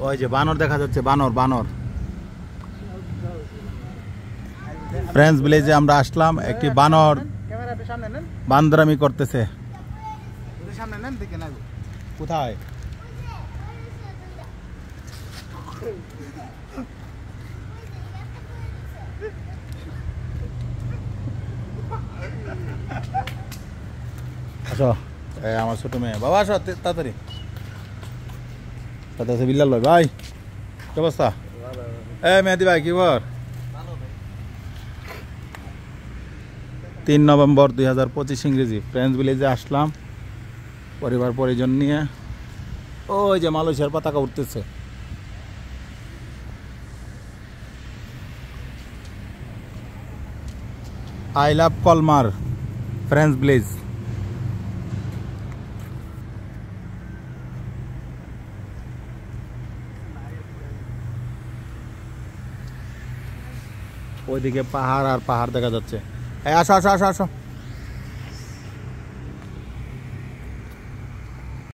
ওই যে বানর দেখা যাচ্ছে, বানর বানর। ফ্রেন্ডস ভিলেজে আমরা আসলাম, একটি বানর বান্দরামি করতেছে। কোথায়? আসো, আমার ছোট মেয়ে। বাবা আসো তাড়াতাড়ি, তাড়াতাড়ি বিল্লাল ভাই। ভাই কি অবস্থা? মেহেদি ভাই কি খবর? 3 নভেম্বর 2025 ইংরেজি ফ্রেন্ডস ভিলেজে আসলাম পরিবার পরিজন নিয়ে। ওই যে মালয়েশিয়ার পতাকা উঠতেছে। আই লাভ কলমার ফ্রেন্ডস ভিলেজ। ওইদিকে পাহাড় আর পাহাড় দেখা যাচ্ছে। আসো আসো আসো আসো।